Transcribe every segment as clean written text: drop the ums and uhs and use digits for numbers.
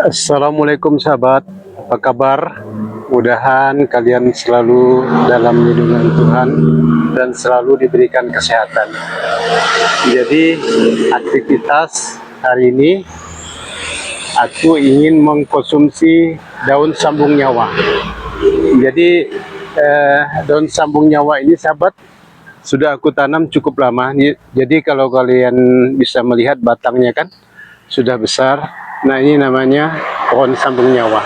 Assalamualaikum sahabat, apa kabar? Mudahan kalian selalu dalam lindungan Tuhan dan selalu diberikan kesehatan. Jadi aktivitas hari ini aku ingin mengkonsumsi daun sambung nyawa. Jadi daun sambung nyawa ini sahabat sudah aku tanam cukup lama. Jadi kalau kalian bisa melihat batangnya kan sudah besar. Nah, ini namanya pohon sambung nyawa.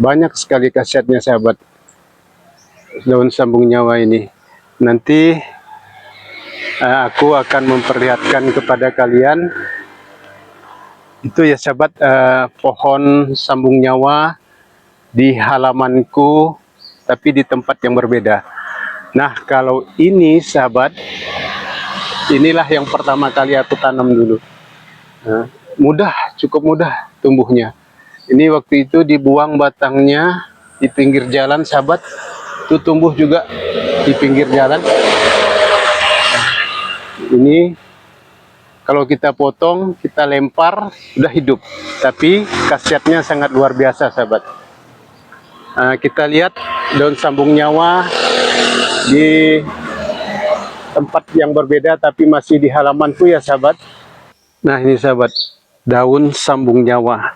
Banyak sekali khasiatnya sahabat daun sambung nyawa ini. Nanti aku akan memperlihatkan kepada kalian itu ya sahabat, pohon sambung nyawa di halamanku tapi di tempat yang berbeda. Nah, kalau ini sahabat, inilah yang pertama kali aku tanam dulu. Nah, cukup mudah tumbuhnya. Ini waktu itu dibuang batangnya di pinggir jalan sahabat, itu tumbuh juga di pinggir jalan. Ini kalau kita potong, kita lempar, sudah hidup. Tapi khasiatnya sangat luar biasa sahabat. Kita lihat daun sambung nyawa di tempat yang berbeda tapi masih di halamanku ya sahabat. Nah, ini sahabat, daun sambung nyawa.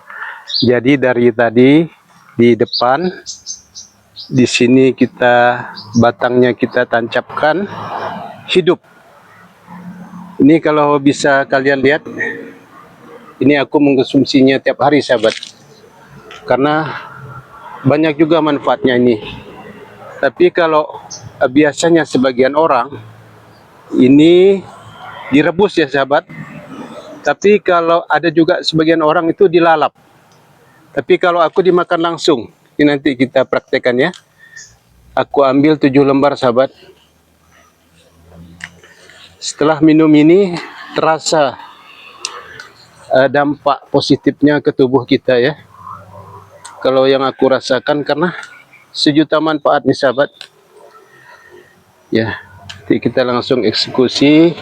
Jadi dari tadi di depan, di sini batangnya kita tancapkan, hidup. Ini kalau bisa kalian lihat, ini aku mengkonsumsinya tiap hari sahabat. Karena banyak juga manfaatnya ini. Tapi kalau biasanya sebagian orang, ini direbus ya sahabat. Tapi kalau ada juga sebagian orang itu dilalap. Tapi kalau aku dimakan langsung. Ini nanti kita praktekkan ya. Aku ambil 7 lembar sahabat. Setelah minum ini terasa dampak positifnya ke tubuh kita ya. Kalau yang aku rasakan karena sejuta manfaat nih sahabat. Ya, nanti kita langsung eksekusi.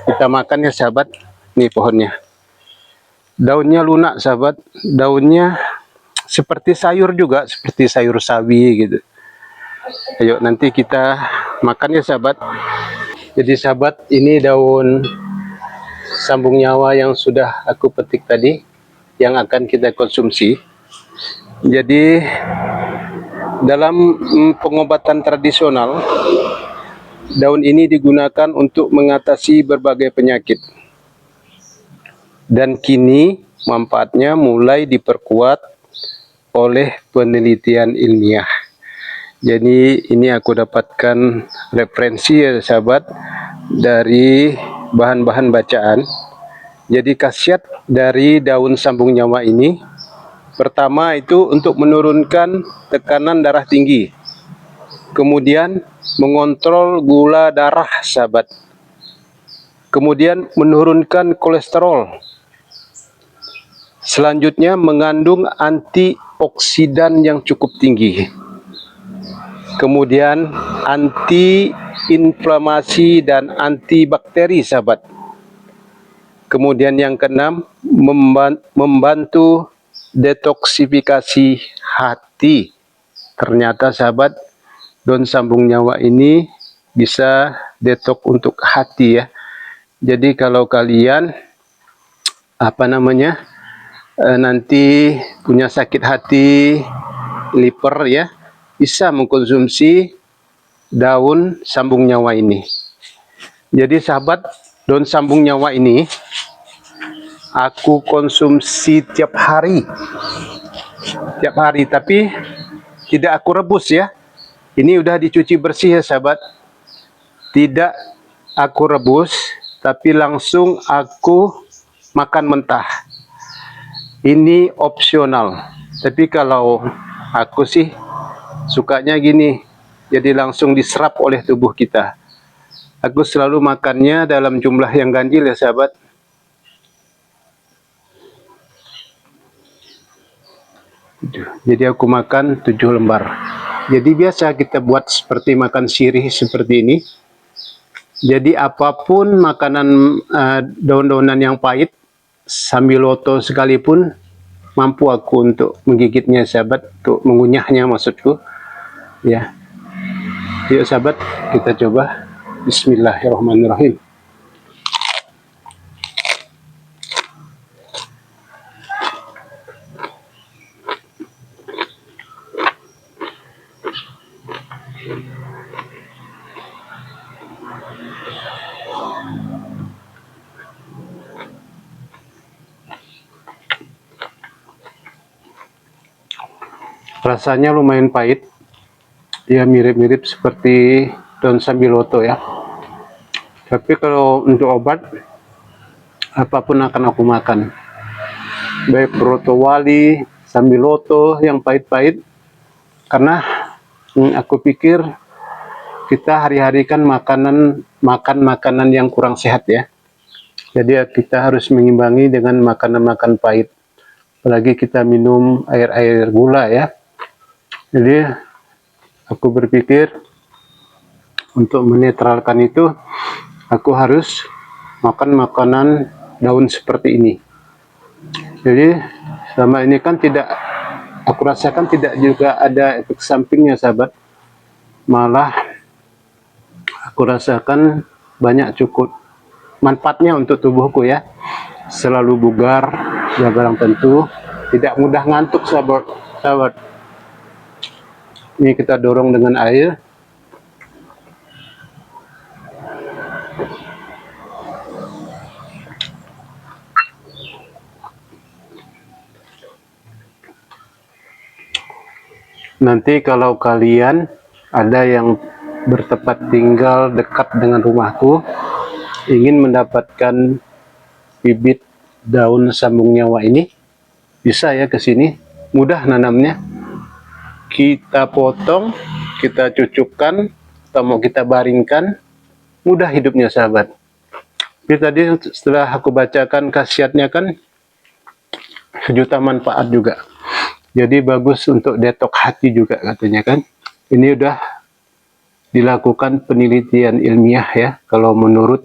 Kita makan ya sahabat. Nih pohonnya. Daunnya lunak sahabat. Daunnya seperti sayur juga, seperti sayur sawi gitu. Ayo nanti kita makan ya sahabat. Jadi sahabat, ini daun sambung nyawa yang sudah aku petik tadi, yang akan kita konsumsi. Jadi dalam pengobatan tradisional, daun ini digunakan untuk mengatasi berbagai penyakit. Dan kini manfaatnya mulai diperkuat oleh penelitian ilmiah. Jadi ini aku dapatkan referensi ya sahabat dari bahan-bahan bacaan. Jadi khasiat dari daun sambung nyawa ini, pertama itu untuk menurunkan tekanan darah tinggi. Kemudian mengontrol gula darah sahabat. Kemudian menurunkan kolesterol. Selanjutnya mengandung antioksidan yang cukup tinggi. Kemudian anti-inflamasi dan antibakteri sahabat. Kemudian yang keenam, membantu detoksifikasi hati. Ternyata sahabat, daun sambung nyawa ini bisa detok untuk hati ya. Jadi kalau kalian nanti punya sakit hati, liver ya, bisa mengkonsumsi daun sambung nyawa ini. Jadi sahabat, daun sambung nyawa ini aku konsumsi tiap hari, tapi tidak aku rebus ya. Ini udah dicuci bersih ya sahabat. Tidak aku rebus, tapi langsung aku makan mentah. Ini opsional. Tapi kalau aku sih sukanya gini, jadi langsung diserap oleh tubuh kita. Aku selalu makannya dalam jumlah yang ganjil ya sahabat. Jadi aku makan 7 lembar. Jadi biasa kita buat seperti makan sirih seperti ini. Jadi apapun makanan daun-daunan yang pahit sambiloto sekalipun mampu aku untuk menggigitnya sahabat, untuk mengunyahnya maksudku ya. Yuk sahabat, kita coba. Bismillahirrahmanirrahim. Rasanya lumayan pahit, ya mirip-mirip seperti daun sambiloto ya. Tapi kalau untuk obat, apapun akan aku makan, baik broto wali, sambiloto yang pahit-pahit, karena aku pikir kita hari-hari kan makan makanan yang kurang sehat ya. Jadi kita harus mengimbangi dengan makanan-makanan pahit. Apalagi kita minum air-air gula ya. Jadi aku berpikir untuk menetralkan itu, aku harus makan makanan daun seperti ini. Jadi selama ini kan aku rasakan tidak juga ada efek sampingnya sahabat. Malah aku rasakan banyak cukup manfaatnya untuk tubuhku ya. Selalu bugar, ya barang tentu, tidak mudah ngantuk sahabat. Ini kita dorong dengan air. Nanti kalau kalian ada yang bertempat tinggal dekat dengan rumahku, ingin mendapatkan bibit daun sambung nyawa ini, bisa ya ke sini, mudah nanamnya. Kita potong, kita cucukkan, atau mau kita baringkan, mudah hidupnya sahabat. Tapi tadi setelah aku bacakan khasiatnya kan sejuta manfaat juga. Jadi bagus untuk detok hati juga katanya kan. Ini udah dilakukan penelitian ilmiah ya, kalau menurut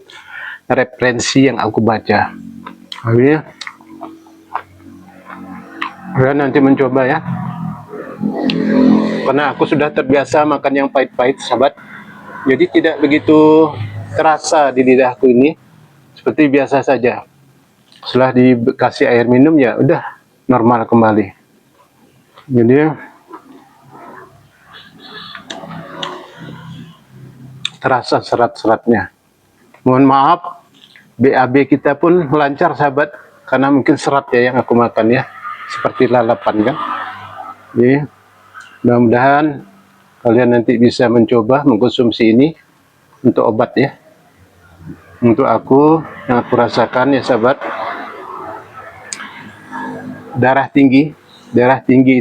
referensi yang aku baca. Akhirnya kalian nanti mencoba ya. Karena aku sudah terbiasa makan yang pahit-pahit sahabat, jadi tidak begitu terasa di lidahku ini, seperti biasa saja. Setelah dikasih air minum ya udah normal kembali. Jadi terasa serat-seratnya. Mohon maaf, BAB kita pun lancar sahabat, karena mungkin serat ya yang aku makan ya, seperti lalapan kan. Jadi mudah-mudahan kalian nanti bisa mencoba mengkonsumsi ini untuk obat ya. Untuk aku yang aku rasakan ya sahabat, darah tinggi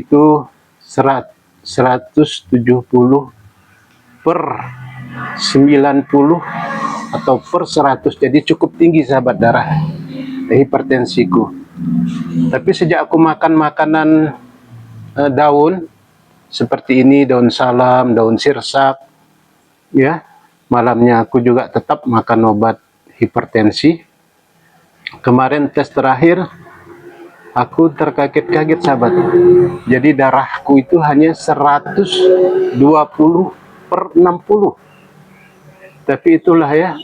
itu 170 per 90 atau per 100, jadi cukup tinggi sahabat darah hipertensiku. Tapi sejak aku makan makanan daun seperti ini, daun salam, daun sirsak ya, malamnya aku juga tetap makan obat hipertensi. Kemarin tes terakhir aku terkaget-kaget sahabat, jadi darahku itu hanya 120 per 60. Tapi itulah ya,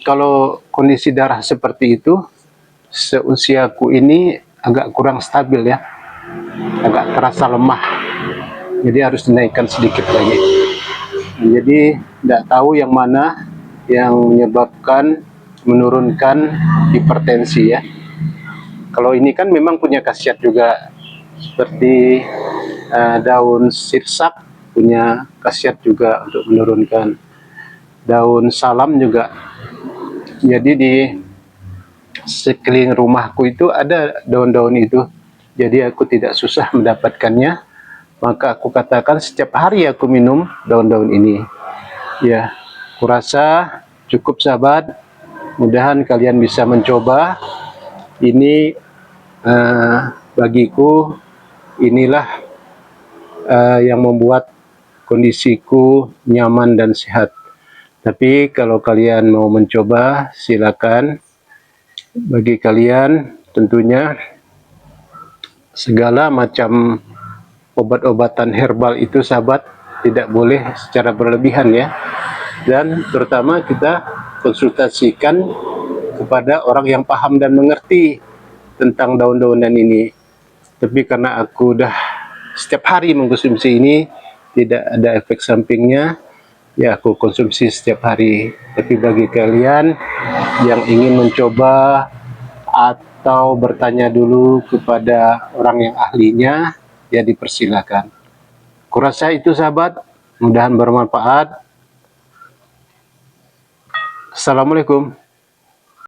kalau kondisi darah seperti itu, seusiaku ini agak kurang stabil ya, agak terasa lemah, jadi harus dinaikkan sedikit lagi. Jadi tidak tahu yang mana yang menyebabkan menurunkan hipertensi ya. Kalau ini kan memang punya khasiat juga, seperti daun sirsak punya khasiat juga untuk menurunkan, daun salam juga. Jadi di sekeliling rumahku itu ada daun-daun itu, jadi aku tidak susah mendapatkannya. Maka aku katakan setiap hari aku minum daun-daun ini ya. Kurasa cukup sahabat, mudahan kalian bisa mencoba ini. Bagiku inilah yang membuat kondisiku nyaman dan sehat. Tapi kalau kalian mau mencoba silakan. Bagi kalian Tentunya segala macam obat-obatan herbal itu sahabat tidak boleh secara berlebihan ya, dan terutama kita konsultasikan kepada orang yang paham dan mengerti tentang daun-daunan ini. Tapi karena aku udah setiap hari mengkonsumsi ini, tidak ada efek sampingnya, ya aku konsumsi setiap hari. Tapi bagi kalian yang ingin mencoba atau bertanya dulu kepada orang yang ahlinya, ya dipersilakan. Kurasa itu sahabat, mudahan bermanfaat. Assalamualaikum.